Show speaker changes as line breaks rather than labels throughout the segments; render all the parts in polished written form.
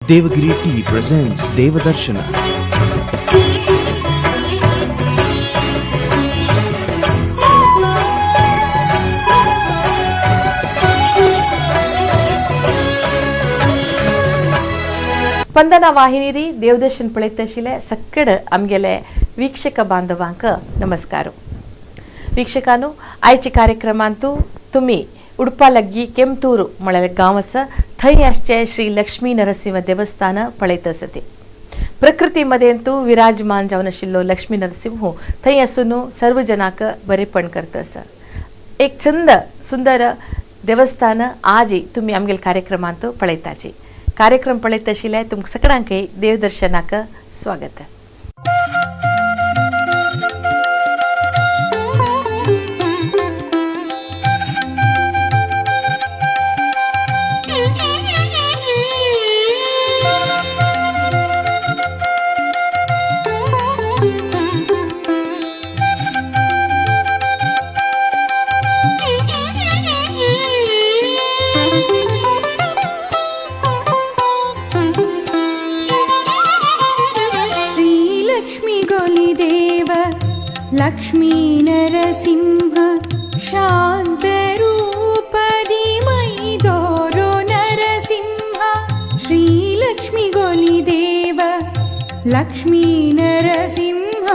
Devagiri Tea presents Devadarshana.
स्पंदन वाहिनी देवदर्शन पळयतशिले सक्कड आमगेले वीक्षक बांधवांक नमस्कार. वीक्षकांनो, आयच्या कार्यक्रमांतू तुम्ही उडपा लग्गी केमतूर म्हळ्यार गांव आसा थंय आसचे श्री लक्ष्मी नरसिंह देवस्थान पळयत आसते. प्रकृती मध्येंतू विराजमान जावन आशिल्लो लक्ष्मी नरसिंह थंय आसून सर्व जनाक बरेपण करता आसा. एक छंद सुंदर देवस्थान आज तुम्ही आमगेल कार्यक्रमांत पळयताची. कार्यक्रम पळयत आशिल्ले तुमकां सगळ्यांक देवदर्शनाक स्वागत.
लक्ष्मी नरसिंह शांत रूपदी मई दोरो नरसिंह श्री लक्ष्मी गोली देव लक्ष्मी नरसिंह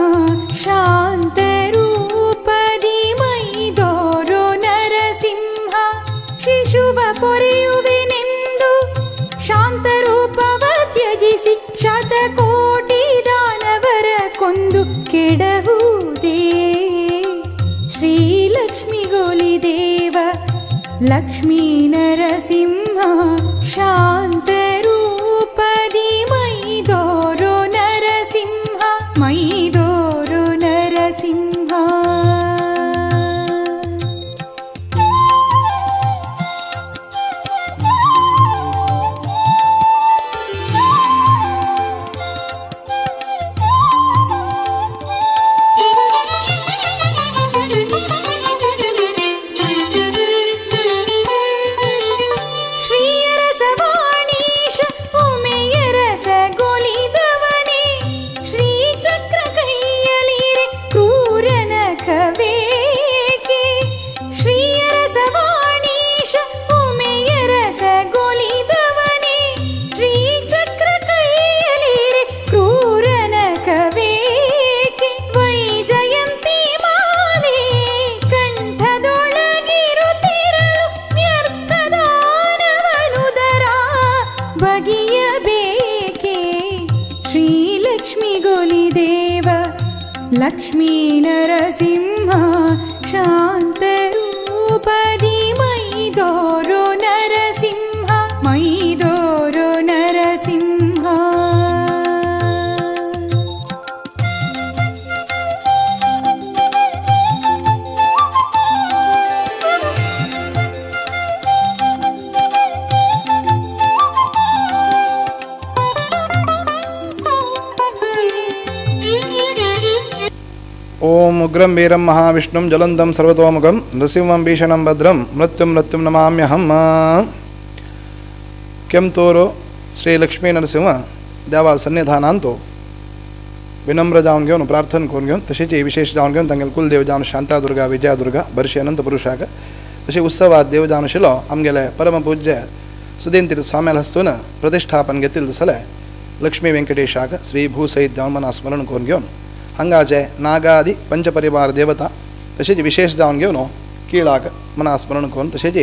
शांत रूपदी मई दोरो नरसिंह शिशुव पोರೆಯುವೆನೆಂದು ಶಾಂತ ರೂಪವ ತ್ಯಜಿಸಿ ಶತಕೋಟಿ ದಾನವರ ಕೊಂದು ಕೆಡಹುವುದೇ ಶ್ರೀ ಲಕ್ಷ್ಮೀ ಗೋಲಿ ದೇವ ಲಕ್ಷ್ಮೀ ನರಸಿಂಹ ಶಾಂತ ರೂಪದಿ ಮೈದೋರೋ ನರಸಿಂಹ ಮೈದೋರೋ ನರಸಿಂಹ. लक्ष्मी नरसिंह शांत रूपदी मई दोरो नरसिंह मई दोरो नरसिंह.
ओम उग्रं वीरं महाविष्णुं ज्वलन्तं सर्वतोमुखं नृसिंहं भीषणं भद्रं मृत्युं नमाम्यहम्. केमतूರು ಶ್ರೀ लक्ष्मी नरसिंह देवा सन्निधानांतो विनम्र जावन घेवन प्रार्थना करून घेवन तशेंच विशेष जावन घेवन तांगेले कुलदेव जावन शांता दुर्गा विजया दुर्गा बर्शी अनंत पुरुषाक तशें उत्सवात देव जावन आशिल्लो आमगेले परमपूज्य सुदीन तीर्थ स्वाम्याल हस्तून प्रतिष्ठापन घेतिल्लें जाल्यार लक्ष्मी वेंकटेशाक श्री भूसहित जावन मना स्मरण करून घेवन हांगाचे नागादी पंचपरिवार देवता तशेंच विशेष जावन घेवन कीळाक मना स्मरण करून तशेंच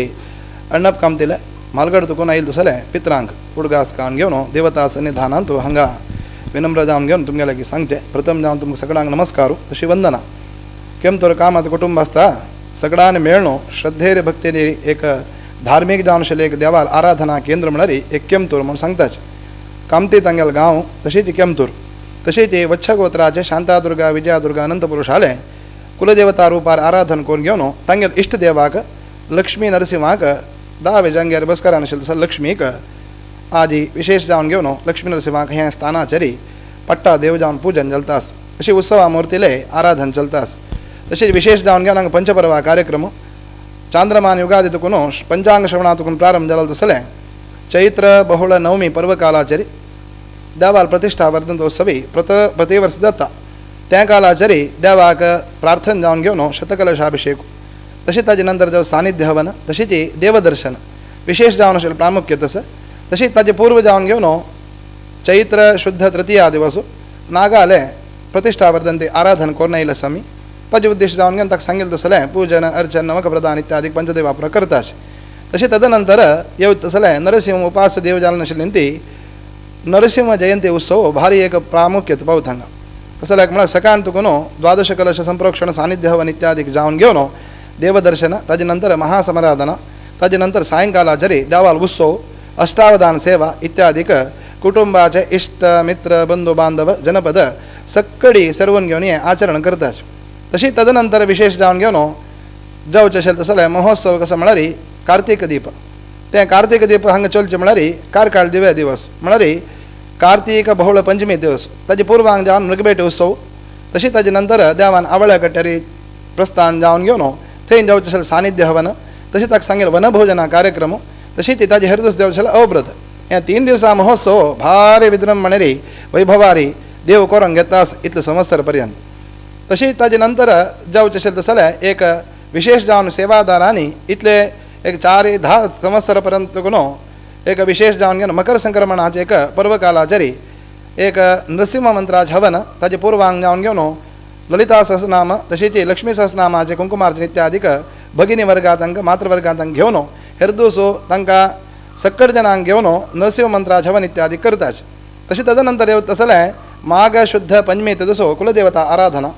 अण्णप कामतिले मालगड तुकून आयिल्ले जाल्यार पित्रांक उडगास कावन घेवन देवता सन्निधानांत हांगा विनम्र जावन घेवन तुमगे लागीं सांगचें. प्रथम जावन तुमकां सगळ्यांक नमस्कार तशी वंदना. केमतूर कामात कुटुंब आसता सगळ्यांनी मेळून श्रद्धेर भक्तेर एक धार्मीक जावन आशिल्लें एक देवार आराधना केंद्र म्हळ्यार एक केमतूर म्हूण सांगताच. कामती तांगेलो गांव तशेंच केमतूर तशेंच वत्स गोत्राचे शांता दुर्गा विजया दुर्गा अनंत पुरुषाले कुलदेवता रूपार आराधन करून घेवन तांगेल इष्ट देवाक लक्ष्मी नरसिंहाक 10 वेजांगेर बसकारान आशिल्ले लक्ष्मीक आजी विशेष जावन घेवन लक्ष्मी नरसिंहाक हें स्थानाचेरी पट्टा देव जावन पूजन चलतास. अशी उत्सवा मूर्तीले आराधन चलतास. तशेंच विशेष जावन घेवन हांगा पंचपर्वा कार्यक्रम चांद्रमान युगादितकून पंचांग श्रवणातकून प्रारंभ जालो तसले चैत्र बहुळ नवमी पर्व कालाचेरी देवाल प्रतिष्ठा वर्धंतोत्सवी प्रतिवर्ष जाता त्या कालाचरी देवाक प्रार्थना जावन घेवन शतकलशाभिषेक तशी ताजे नंतर जेव्हा सानिध्य हवन तशी ती देवदर्शन विशेष जावन असेल प्रामुख्य तसं तशी ताजे पूर्व जावन घेवन चैत्र शुद्ध तृतीया दिवस नागाले प्रतिष्ठा वर्धनते आराधन कोरना येईल समी ताजे उद्देश जावन घेवन ताका सांगितलं तसलें पूजन अर्चन नमक प्रदान इत्यादी पंचदेव वापर करताच तशी तदनंतर येव तसलें नरसिंह उपास देव जालन आशिल्लीं ती नरसिंह जयंती उत्सव भारी एक प्रामुख्यता पावत हांगा कसं लायक म्हळ्यार सकाळ तुकून द्वादश कलश संप्रोक्षण सानिध्य हवन इत्यादी जावन घेवन देवदर्शन ताजे नंतर महासमाराधना ताजे नंतर सायंकाळाचरी देवाल उत्सव अष्टावधान सेवा इत्यादीक कुटुंबाचे इष्ट मित्र बंधू बांधव जनपद सक्कडी सर्वन घेवन हे आचरण करतात तशी तदनंतर विशेष जावन घेवन जावचें आशिल्लें तसलें महोत्सव कसो म्हळ्यार कार्तिक दीप ते कार्तिक दीप हांगा चलचे म्हळ्यार कार्काळ दिव्या दिवस म्हळ्यार कार्तिक बहुळ पंचमी दिवस ताजे पूर्वांग जावन मृगबेट उत्सव तशी ताजे नंतर देवान आवळ्या कट्यारी प्रस्थान जावन घेवन थंय जावचें आशिल्लें सानिध्य हवन तशी ताका सांगिल्लें वनभोजना कार्यक्रम तशी ती ताजे हेर दीस जावचें आशिल्लें अवव्रत ह्या 3 दिवसां महोत्सव भारी विजृंभणेरी वैभवारी देव करून घेता इतले संवत्सर पर्यंत तशी ताजे नंतर जावचें आशिल्लें तसलें एक विशेष जावन सेवादारांनी इतले एक 4-10 संवत्सर पर्यंत न्हू एक विशेष जावन घेवन मकर संक्रमणाचे एक पर्वकालाचरी एक नरसिंह मंत्राचे हवन ताजे पूर्वांग जावन घेवन ललिता सहस्रनाम तशीच लक्ष्मी सहस्रनामाचे कुंकुमार्चन इत्यादीक भगिनी वर्गांत तांकां मातृवर्गांत तांकां घेवन हेर दीस तांकां सक्कड जनांक घेवन नरसिंह मंत्राचे हवन इत्यादी करतात तशी तदनंतर येवं तसलें माघ शुद्ध पंचमी दिसो कुलदेवता आराधना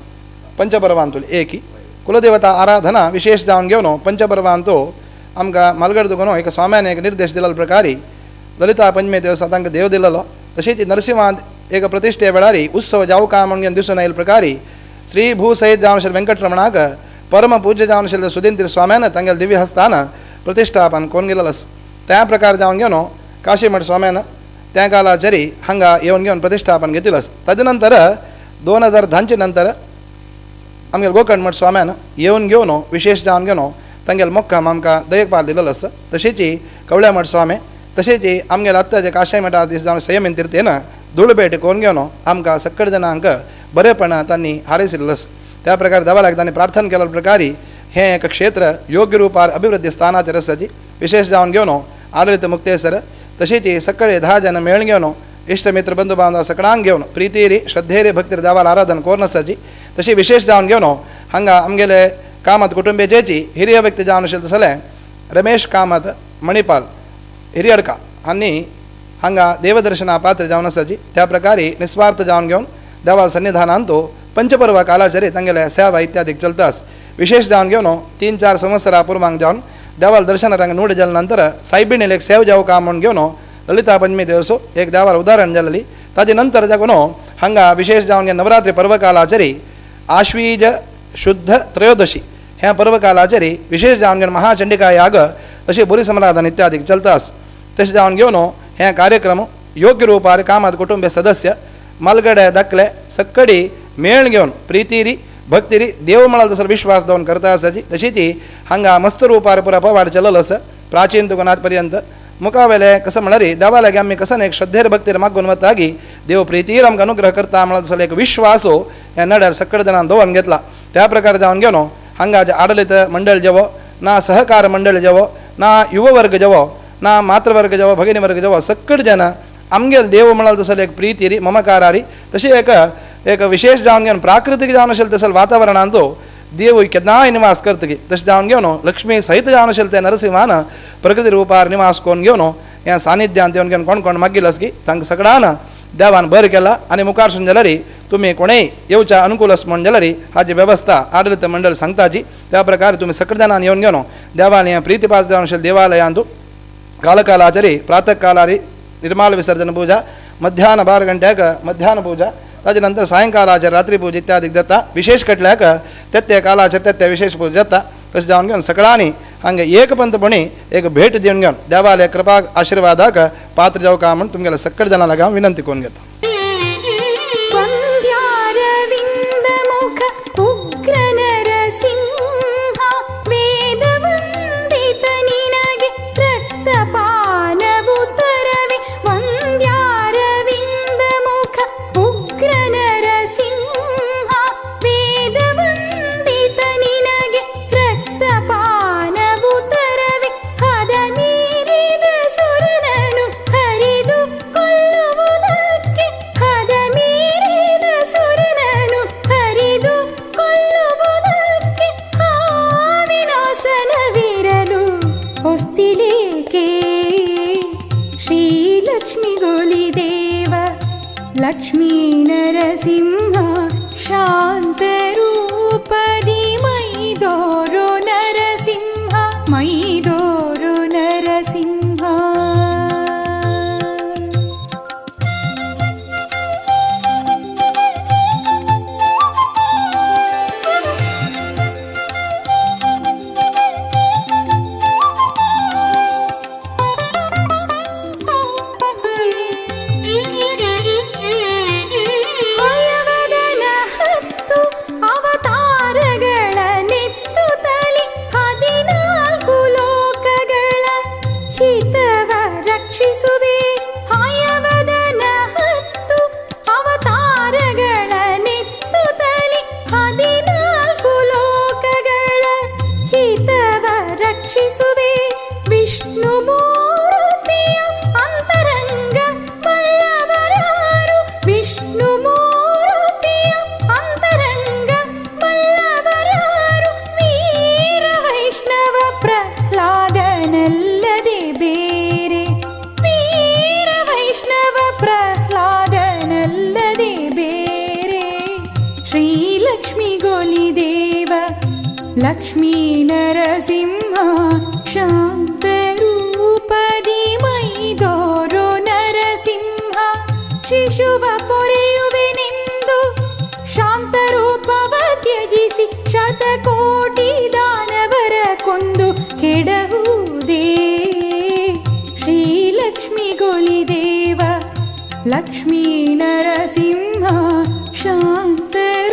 पंचपर्वांतूल एकी कुलदेवता आराधना विशेष जावन घेवन पंचपर्वांतो आमकां मालगड दुखून एक स्वाम्यान एक निर्देश दिलेले प्रकारी ललिता पंचमी दिवसा तांकां देव दिलेलो तशीच नरसिंहांत एक प्रतिश्ठे वेळारी उत्सव जावं काय म्हणून दिसून येयले प्रकारी श्री भूसहित जावन आशिल्ले व्यंकटरमणाक परम पूज्य जावन आशिल्ले सुधींद्र स्वाम्यान तांगेले दिव्य हस्तान प्रतिश्ठापन करून गेलेलो त्या प्रकार जावन घेवन काशीमठ स्वाम्यान त्या कालाचरी हांगा येवन घेवन प्रतिश्ठापन घेतिल्लो तदनंतर 2010 नंतर आमगेले गोकर्ण स्वाम्यान येवन घेवन विशेष जावन घेवन तांगेले मोक्काम आमकां दयेकपाल दिलेलो आसा तशेंच कवळ्या मठ स्वामी तशेंच आमगेले आत्ताचे काशाय मठा दीस जावन संयमीन तीर्थेन धूळभेट करून घेवन आमकां सक्कड जनांक बरेपणां तांणी हारयसिल्लो आसा त्या प्रकार देवाक तांणी प्रार्थना केल्या प्रकारी हें एक क्षेत्र योग्य रुपार अभिवृद्धी स्थानाचेर आसाची विशेष जावन घेवन आडळित मुक्तेसर तशेंच सक्कळे 10 जन मेळून घेवन इष्टमित्र बंधू बांधव सगळ्यांक घेवन प्रितीरी श्रद्धेरी भक्तीर देवाला आराधना करून आसाची तशी विशेष जावन घेवन हांगा आमगेले कामत कुटुंबीचेची हिरिय व्यक्ती जावन आशिल्ले तसलें रमेश कामत मणिपाल हिरियडका हांणी हांगा देवदर्शना पात्र जावन आसाची त्या प्रकारी निस्वार्थ जावन घेवन देवा सन्निधानांत पंचपर्व कालाचेर तांगेले सेवा इत्यादी चलतास विशेष जावन घेवन 3-4 संवत्सरां पूर्वांक जावन देवाल दर्शनाक नूड जाले नंतर सायबिणील एक सेव जावं काम म्हणून घेवन ललिता पंचमी दिवस एक देवार उदाहरण जालेली ताजे नंतर जावन हांगा विशेष जावन नवरात्री पर्वकालाचेरी आश्वीज शुद्ध त्रयोदशी ह्या पर्वकालाचेरी विशेष जावन घेवन महाचंडिका याग अशी बरी समाराधन इत्यादी चलतास तशें जावन घेवन हे कार्यक्रम योग्य रुपार कामात कुटुंबीय सदस्य मालगडे दाखले सक्कडी मेळ घेवन प्रितीरी भक्तीरी देव म्हळ्यार तसो विश्वास दवन करता आसाची तशीच हांगा मस्त रुपार पुरा पवाड चललो आसा प्राचीन तुकोनाथ पर्यंत मुखावेले कसं म्हळ्यार देवा लागी आमी कसं एक श्रद्धेर भक्तीर मागून वता की देव प्रितीर आमकां अनुग्रह करता म्हळ्यार तसो एक विश्वास ह्या नड्यार सक्कड जणांन दवरून घेतला त्या प्रकार जावन घेवन हांगा जे आडळित मंडळ जेवो ना सहकार मंडळ जेवो ना युववर्ग जेवो ना मातृवर्ग जेवो भगिनी वर्ग जेवो सक्कड जन आमगेल देव म्हळ्यार तसो एक प्रितीरी ममकारारी तशी एक विशेष जावन घेवन प्राकृतीक जावन आशिल्लें तसलें वातावरणांत देव केन्नाय निवास करतकी तशें जावन घेवन लक्ष्मी सहित जावन आशिल्लें तें नरसिंहान प्रकृती रुपार निवास करून घेवन ह्या सानिध्यांत येवन घेवन कोण मागिल्लो की तांकां सगळ्यान देवान बरें केला आनी मुखारसून जाल्यार तुमी कोणेय येवच्या अनुकूल आसा म्हण जाल्यार हाची वेवस्था आडळित मंडळ सांगताची त्या प्रकार तुमी सकट जाणान येवन घेवन देवान हें प्रितीपास जावन आशिल्ल्या देवालयांत कालकालाचरी प्रातः कालारी निर्माल विसर्जन पूजा मध्याह्न 12 गंटेक मध्याह्न पूजा ताजे नंतर सायंकाळाचेर रात्री पूजा इत्यादी जाता विशेष कटल्याक ते कालाचेर ते विशेष पूजा जाता तशें जावन घेवन सगळ्यांनी हांगा एकपंतपणी एक भेट दिवन घेवन देवालय कृपा आशिर्वादाक पात्र जावं काय म्हण तुमगेल्या सकट जाणां लागी हांव विनंती करून घेता
लक्ष्मी नरसिंह शान्तरूपदि मैदोरो नरसिंह मैदोरो नरसिंह लक्ष्मी नरसिंह शान्तरूपदि मैदोरो नरसिंह शिशुव पोರೆಯುವೆನೆಂದು ಶಾಂತರೂಪವ ತ್ಯಜಿಸಿ ಶತಕೋಟಿ ದಾನವರ ಕೊಂದು ಕೆಡಹುವುದೇ ಶ್ರೀ ಲಕ್ಷ್ಮೀ ಗೋಲಿದೇವ ಲಕ್ಷ್ಮೀ ನರಸಿಂಹ ಶಾಂತರೂಪದಿ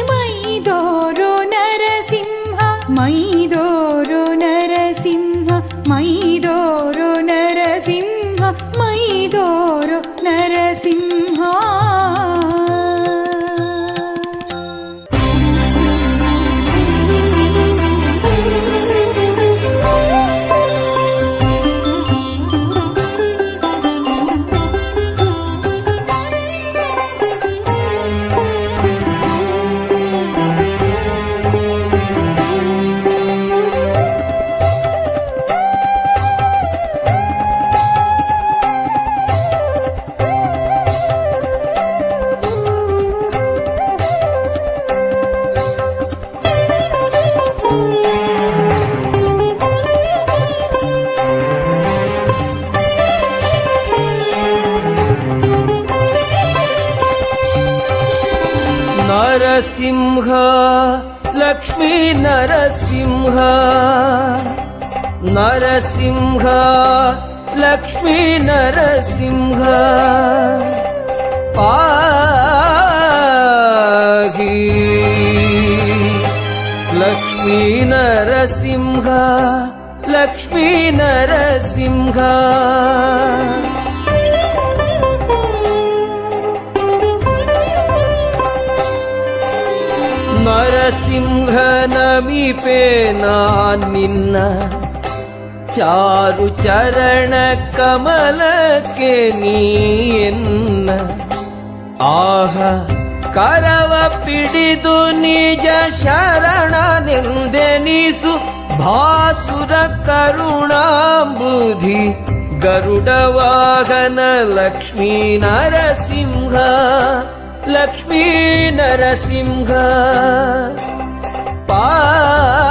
मैदोरो नरसिंह मैदोरो नरसिंह मैदोरो नरसिंह मैदोरो नरसिंह
नरसिंह लक्ष्मी नरसिंह नरसिंह लक्ष्मी नरसिंह पाहि लक्ष्मी नरसिंह लक्ष्मी नरसिंह ನರಸಿಂಹ ನಮಿಪೆ ನಿನ್ನ ಚಾರು ಚರಣ ಕಮಲಕ್ಕೆ ನೀನ್ನ ಆಹ ಕರವ ಪಿಡಿದು ನಿಜ ಶರಣನೆಂದೆನಿಸು ಭಾಸುರ ಕರುಣಾಂಬುಧಿ ಗರುಡ ವಾಹನ ಲಕ್ಷ್ಮೀ ನರಸಿಂಹ लक्ष्मी नरसिंह पाहि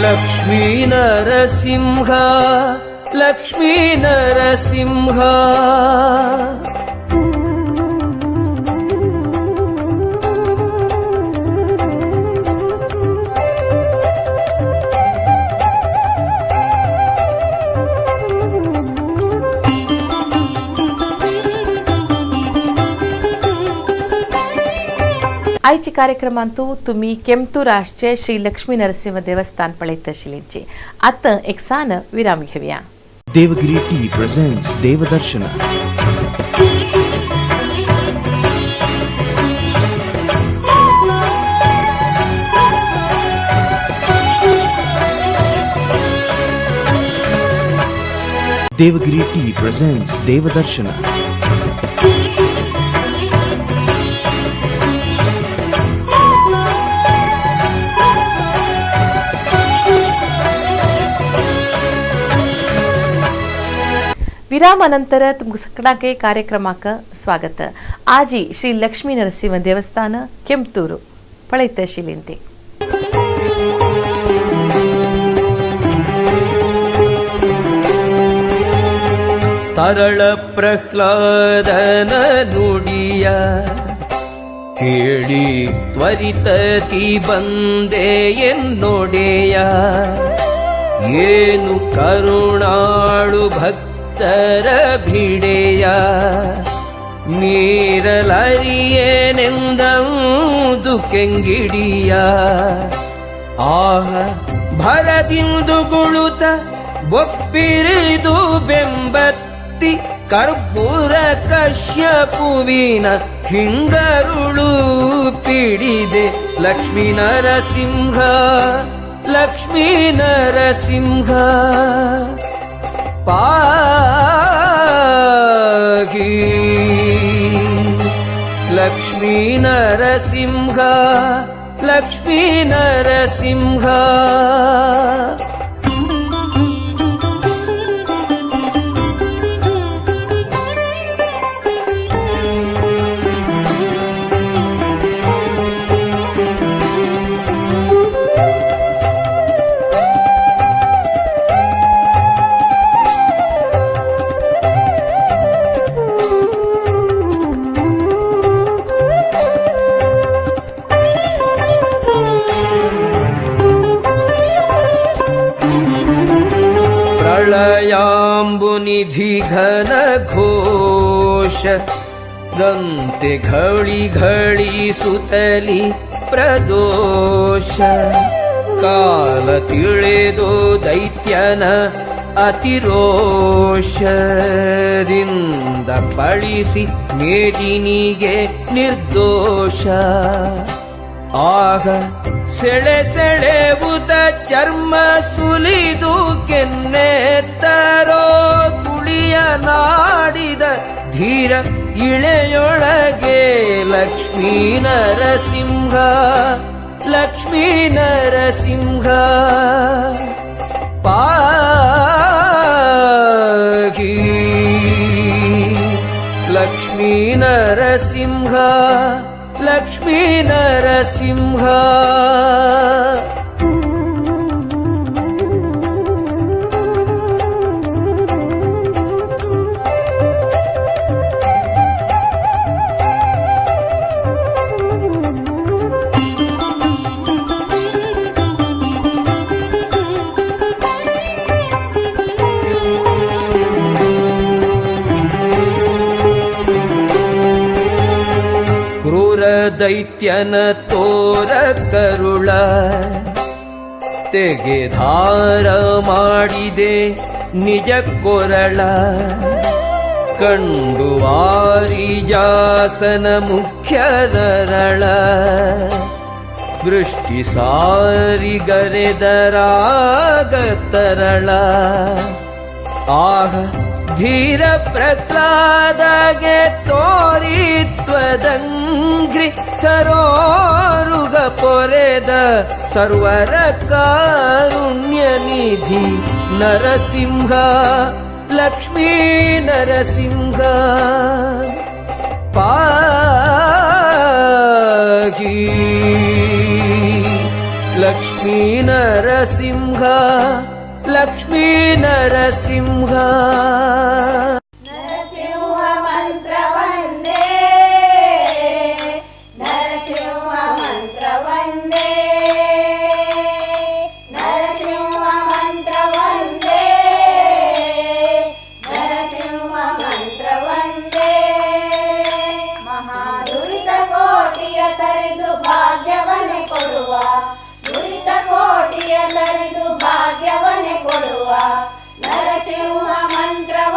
लक्ष्मी नरसिंह लक्ष्मी नरसिंह
आयची कार्यक्रम अंतू तुम्ही केमतुराशचे श्री लक्ष्मी नरसिंह देवस्थान पळयत आशिल्लींची आतां एक सान विराम घेवया.
देवगिरी टी प्रेझेंट्स देवदर्शन. देवगिरी टी प्रेझेंट्स देवदर्शन.
ವಿರಾಮ ನಂತರ ತುಮಕು ಸಕ್ಕಡಾಕೆ ಕಾರ್ಯಕ್ರಮಕ್ಕೆ ಸ್ವಾಗತ. ಆಜಿ ಶ್ರೀ ಲಕ್ಷ್ಮೀ ನರಸಿಂಹ ದೇವಸ್ಥಾನ ಕೆಂಪತೂರು ಪಳೈತ ಶಿಲಿಂತಿ.
ತರಳ ಪ್ರಹ್ಲಾದನ ನುಡಿಯ ಕೇಳಿ ತ್ವರಿತತಿ ಬಂದೆ ಎನ್ನೊಡೆಯ. ಏನು ಕರುಣಾಳು ಭಕ್ತರ ಭಿಡೆಯ, ಮೀರಲರಿಯೇನೆಂದು ಕೆಂಗಿಡಿಯ. ಆಹ ಭರದಿಂದು ಗುಳುತ ಬೊಪ್ಪಿರಿದು ಬೆಂಬತ್ತಿ ಕರ್ಪೂರ ಕಶ್ಯಪುವಿನ ಹಿಂಗರುಳು ಪಿಡಿದೆ. ಲಕ್ಷ್ಮೀ ನರಸಿಂಹ ಲಕ್ಷ್ಮೀ ನರಸಿಂಹ ಪಾಹಿ. ಲಕ್ಷ್ಮೀ ನರಸಿಂಹ ಲಕ್ಷ್ಮೀ ನರಸಿಂಹ. ಪ್ರಳಯಾಂಬುನಿಧಿ ಘನ ಘೋಷ ದಂತೆ ಘಳಿ ಘಳಿ ಸುತಲಿ ಪ್ರದೋಷ. ಕಾಲ ತಿಳಿದು ದೈತ್ಯನ ಅತಿರೋಷದಿಂದ ಪಳಿಸಿ ಮೇದಿನಿಗೆ ನಿರ್ದೋಷ. ಆಗ ಸೆಳೆ ಸೆಳೆವುತ ಚರ್ಮ ಸುಲಿದು ಕೆನ್ನೆತ್ತರೋ ತುಳಿಯ ನಾಡಿದ ಧೀರ ಇಳೆಯೊಳಗೆ. ಲಕ್ಷ್ಮೀ ನರಸಿಂಹ ಲಕ್ಷ್ಮೀ ನರಸಿಂಹ ಪಾಹಿ. ಲಕ್ಷ್ಮೀ ನರಸಿಂಹ ಲಕ್ಷ್ಮೀ ನರಸಿಂಹ. ದೈತ್ಯನ ತೋರ ಕರುಳ ತೆಗೆಧಾರ ಮಾಡಿದೆ ನಿಜ ಕೊರಳ. ಕಂಡು ವಾರಿಜಾಸನ ಮುಖ್ಯ ನರಳ. ದೃಷ್ಟಿ ಸಾರಿಗರೆದರಾಗತರಳ. ಆಹ ಧೀರ ಪ್ರಹ್ಲಾದಗೆ ತೋರಿತ್ವದಂಘ್ರಿ ಸರೋರುಗ ಪೊರೆದ ಸರ್ವರ ಕಾರುಣ್ಯ ನಿಧಿ ನರಸಿಂಹ ಲಕ್ಷ್ಮೀ ನರಸಿಂಹ ಪಾಹಿ. ಲಕ್ಷ್ಮೀ ನರಸಿಂಹ ಲಕ್ಷ್ಮೀ ನರಸಿಂಹ.
ನರಸಿಂಹ ಮಂತ್ರವನ್ನೇ ನರಸಿಂಹ ಮಂತ್ರವನ್ನೇ ನರಸಿಂಹ ಮಂತ್ರವನ್ನೇ ನರಸಿಂಹ ಮಂತ್ರವನ್ನೇ. ಮಹಾದುರಿತ ಕೋಟಿಯ ತರಿದು ಭಾಗ್ಯವನ್ನೇ ಕೊಡುವ ದುರಿತ ಕೋಟಿಯ ತರಿದು ಭಾಗ್ಯವನ್ನೇ ಕೊಡುವ ನರಸಿಂಹ ಮಂತ್ರವ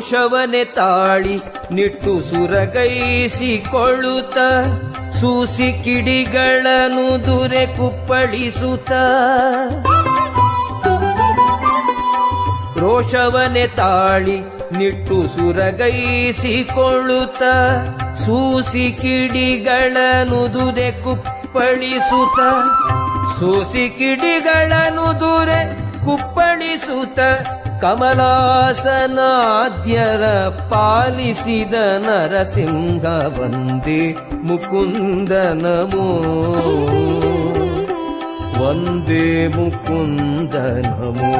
ರೋಷವನೆ ತಾಳಿ ನಿಟ್ಟುಸುರಗೈಸಿಕೊಳ್ಳುತ್ತ ಸೂಸಿ ಕಿಡಿಗಳನ್ನು ದುರೆ ಕುಪ್ಪಳಿಸುತ್ತ ರೋಷವನೆ ತಾಳಿ ನಿಟ್ಟುಸುರಗೈಸಿಕೊಳ್ಳುತ್ತ ಸೂಸಿ ಕಿಡಿಗಳನ್ನು ದುರೆ ಕುಪ್ಪಳಿಸುತ್ತ ಸೂಸಿ ಕಿಡಿಗಳನ್ನು ದುರೆ ಕುಪ್ಪಳಿಸುತ್ತ ಕಮಲಾಸನಾದ್ಯರ ಪಾಲಿಸಿದ ನರಸಿಂಹ ವಂದೇ ಮುಕುಂದ ನಮೋ ವಂದೇ ಮುಕುಂದ ನಮೋ.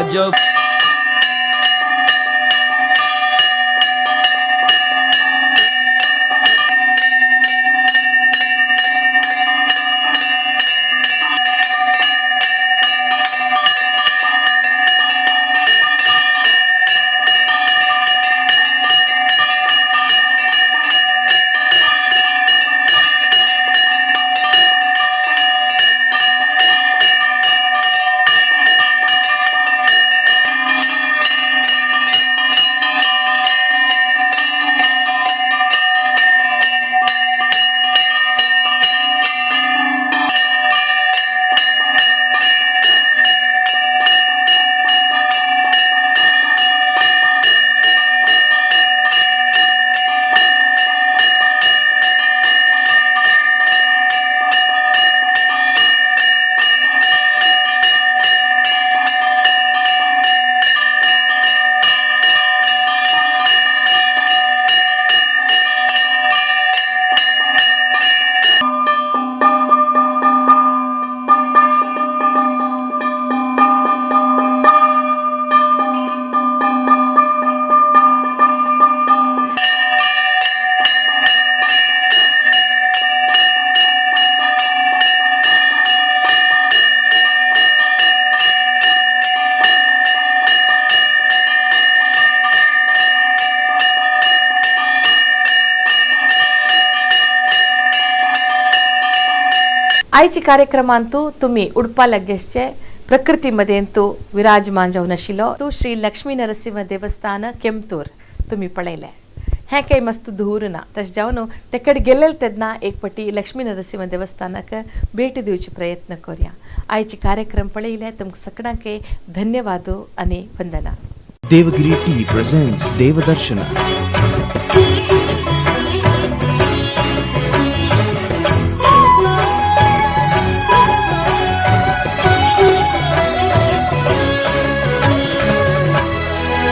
अजब
आयची कार्यक्रमांतू तुम्ही उडपा लगेचचे प्रकृतीमध्ये तू विराजमान जाऊन आशिल्लो तू श्री लक्ष्मी नरसिंह देवस्थान केमतूर तुम्ही पळयले हें काही मस्त धूर ना तशें जावन ते कडेन गेलेले तेन्ना एक पटी लक्ष्मी नरसिंह देवस्थानाक भेट दिवचे प्रयत्न करूया. आयची कार्यक्रम पळयले तुमकां सगळ्यांक धन्यवाद आनी वंदना.
देवगिरी टी presents देवदर्शन.